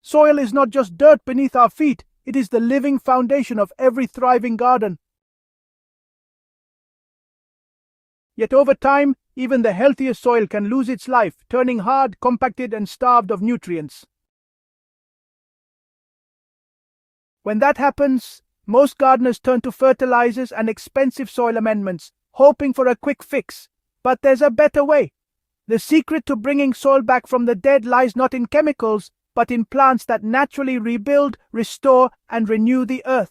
Soil is not just dirt beneath our feet, it is the living foundation of every thriving garden. Yet over time, even the healthiest soil can lose its life, turning hard, compacted, and starved of nutrients. When that happens, most gardeners turn to fertilizers and expensive soil amendments, hoping for a quick fix. But there's a better way. The secret to bringing soil back from the dead lies not in chemicals, but in plants that naturally rebuild, restore, and renew the earth.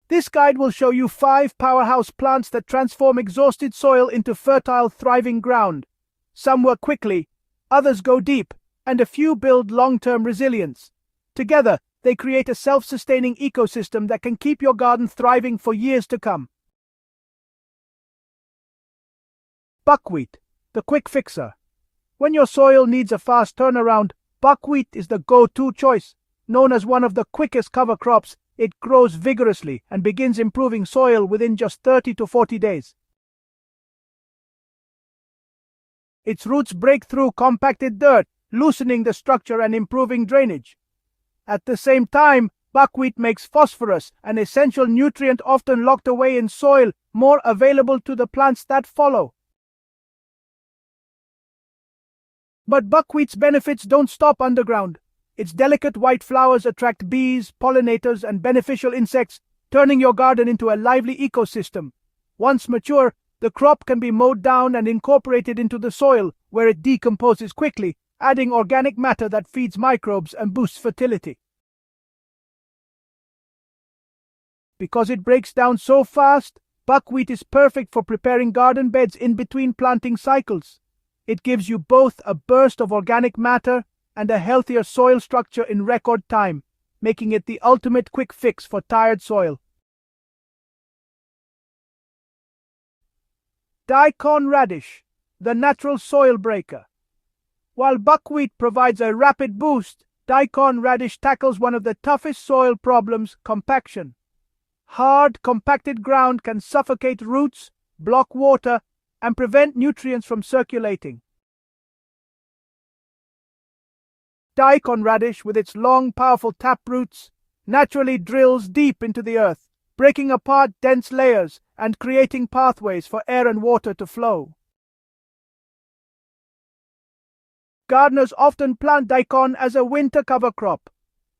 This guide will show you 5 powerhouse plants that transform exhausted soil into fertile, thriving ground. Some work quickly, others go deep, and a few build long-term resilience. Together, they create a self-sustaining ecosystem that can keep your garden thriving for years to come. Buckwheat, the quick fixer. When your soil needs a fast turnaround, buckwheat is the go-to choice. Known as one of the quickest cover crops, it grows vigorously and begins improving soil within just 30 to 40 days. Its roots break through compacted dirt, loosening the structure and improving drainage. At the same time, buckwheat makes phosphorus, an essential nutrient often locked away in soil, more available to the plants that follow. But buckwheat's benefits don't stop underground. Its delicate white flowers attract bees, pollinators, and beneficial insects, turning your garden into a lively ecosystem. Once mature, the crop can be mowed down and incorporated into the soil, where it decomposes quickly, adding organic matter that feeds microbes and boosts fertility. Because it breaks down so fast, buckwheat is perfect for preparing garden beds in between planting cycles. It gives you both a burst of organic matter and a healthier soil structure in record time, making it the ultimate quick fix for tired soil. Daikon radish, the natural soil breaker. While buckwheat provides a rapid boost, daikon radish tackles one of the toughest soil problems, compaction. Hard, compacted ground can suffocate roots, block water, and prevent nutrients from circulating. Daikon radish, with its long, powerful tap roots, naturally drills deep into the earth, breaking apart dense layers and creating pathways for air and water to flow. Gardeners often plant daikon as a winter cover crop.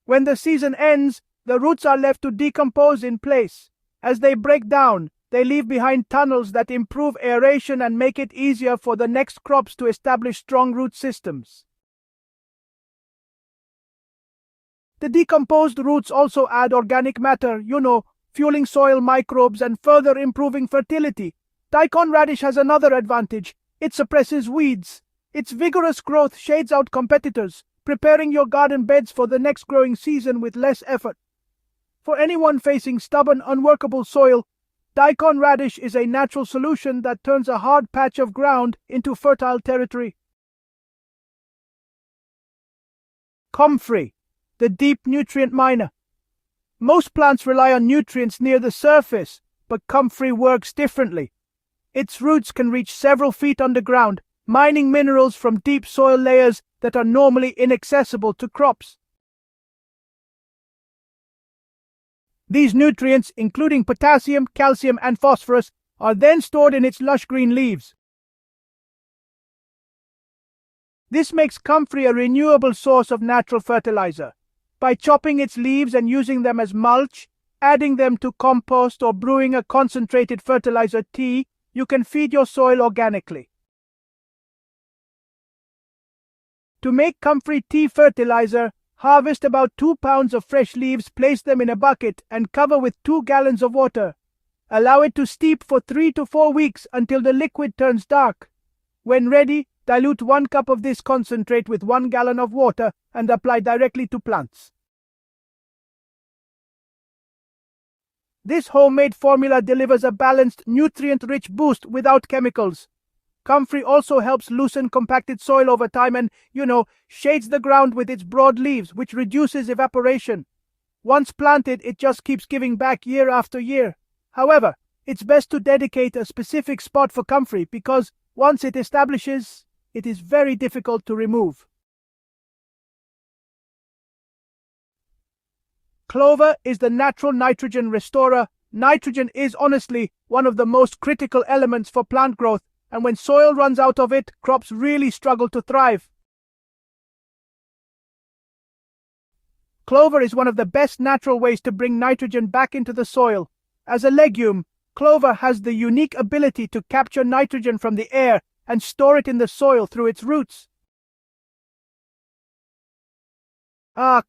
When the season ends, the roots are left to decompose in place. As they break down, they leave behind tunnels that improve aeration and make it easier for the next crops to establish strong root systems. The decomposed roots also add organic matter, fueling soil microbes and further improving fertility. Daikon radish has another advantage. It suppresses weeds. Its vigorous growth shades out competitors, preparing your garden beds for the next growing season with less effort. For anyone facing stubborn, unworkable soil, daikon radish is a natural solution that turns a hard patch of ground into fertile territory. Comfrey, the deep nutrient miner. Most plants rely on nutrients near the surface, but comfrey works differently. Its roots can reach several feet underground, mining minerals from deep soil layers that are normally inaccessible to crops. These nutrients, including potassium, calcium, and phosphorus, are then stored in its lush green leaves. This makes comfrey a renewable source of natural fertilizer. By chopping its leaves and using them as mulch, adding them to compost, or brewing a concentrated fertilizer tea, you can feed your soil organically. To make comfrey tea fertilizer, harvest about 2 pounds of fresh leaves, place them in a bucket, and cover with 2 gallons of water. Allow it to steep for 3 to 4 weeks until the liquid turns dark. When ready, dilute 1 cup of this concentrate with 1 gallon of water and apply directly to plants. This homemade formula delivers a balanced, nutrient-rich boost without chemicals. Comfrey also helps loosen compacted soil over time and, shades the ground with its broad leaves, which reduces evaporation. Once planted, it just keeps giving back year after year. However, it's best to dedicate a specific spot for comfrey because once it establishes, it is very difficult to remove. Clover is the natural nitrogen restorer. Nitrogen is honestly one of the most critical elements for plant growth, and when soil runs out of it, crops really struggle to thrive. Clover is one of the best natural ways to bring nitrogen back into the soil. As a legume, clover has the unique ability to capture nitrogen from the air and store it in the soil through its roots.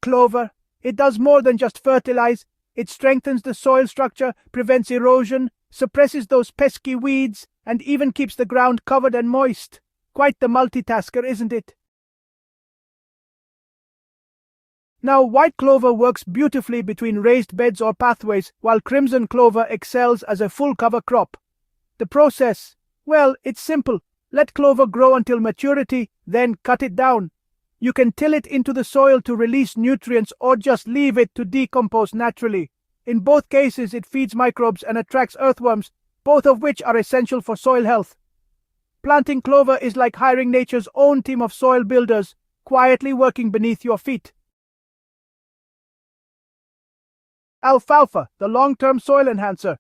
Clover. It does more than just fertilize. It strengthens the soil structure, prevents erosion, suppresses those pesky weeds, and even keeps the ground covered and moist. Quite the multitasker, isn't it? Now, white clover works beautifully between raised beds or pathways, while crimson clover excels as a full-cover crop. The process? Well, it's simple. Let clover grow until maturity, then cut it down. You can till it into the soil to release nutrients or just leave it to decompose naturally. In both cases, it feeds microbes and attracts earthworms, both of which are essential for soil health. Planting clover is like hiring nature's own team of soil builders, quietly working beneath your feet. Alfalfa, the long-term soil enhancer.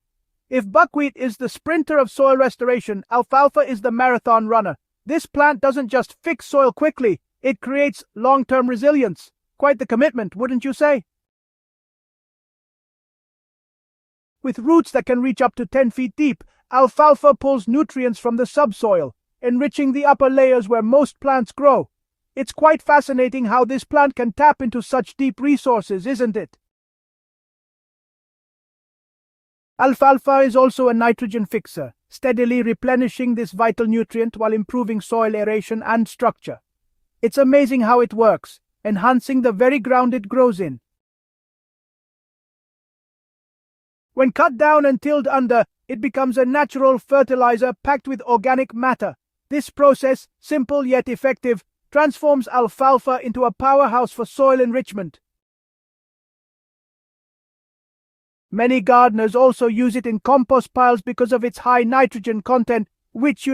If buckwheat is the sprinter of soil restoration, alfalfa is the marathon runner. This plant doesn't just fix soil quickly, it creates long-term resilience. Quite the commitment, wouldn't you say? With roots that can reach up to 10 feet deep, alfalfa pulls nutrients from the subsoil, enriching the upper layers where most plants grow. It's quite fascinating how this plant can tap into such deep resources, isn't it? Alfalfa is also a nitrogen fixer, steadily replenishing this vital nutrient while improving soil aeration and structure. It's amazing how it works, enhancing the very ground it grows in. When cut down and tilled under, it becomes a natural fertilizer packed with organic matter. This process, simple yet effective, transforms alfalfa into a powerhouse for soil enrichment. Many gardeners also use it in compost piles because of its high nitrogen content, which,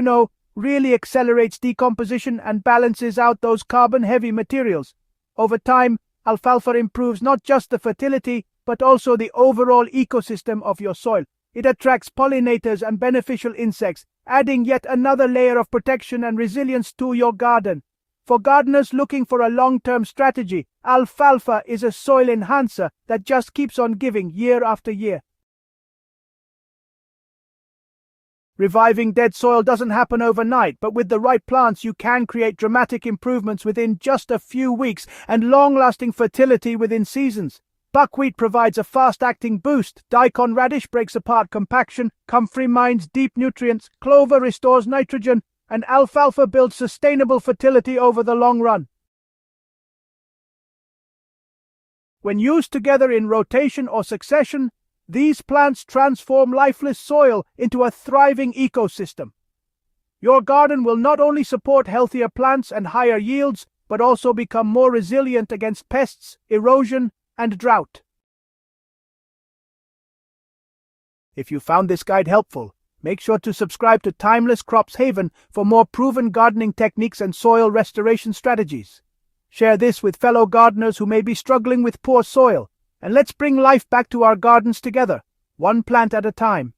really accelerates decomposition and balances out those carbon-heavy materials. Over time, alfalfa improves not just the fertility, but also the overall ecosystem of your soil. It attracts pollinators and beneficial insects, adding yet another layer of protection and resilience to your garden. For gardeners looking for a long-term strategy, alfalfa is a soil enhancer that just keeps on giving year after year. Reviving dead soil doesn't happen overnight, but with the right plants you can create dramatic improvements within just a few weeks and long-lasting fertility within seasons. Buckwheat provides a fast-acting boost, daikon radish breaks apart compaction, comfrey mines deep nutrients, clover restores nitrogen, and alfalfa builds sustainable fertility over the long run. When used together in rotation or succession, these plants transform lifeless soil into a thriving ecosystem. Your garden will not only support healthier plants and higher yields, but also become more resilient against pests, erosion, and drought. If you found this guide helpful, make sure to subscribe to Timeless Crops Haven for more proven gardening techniques and soil restoration strategies. Share this with fellow gardeners who may be struggling with poor soil, and let's bring life back to our gardens together, one plant at a time.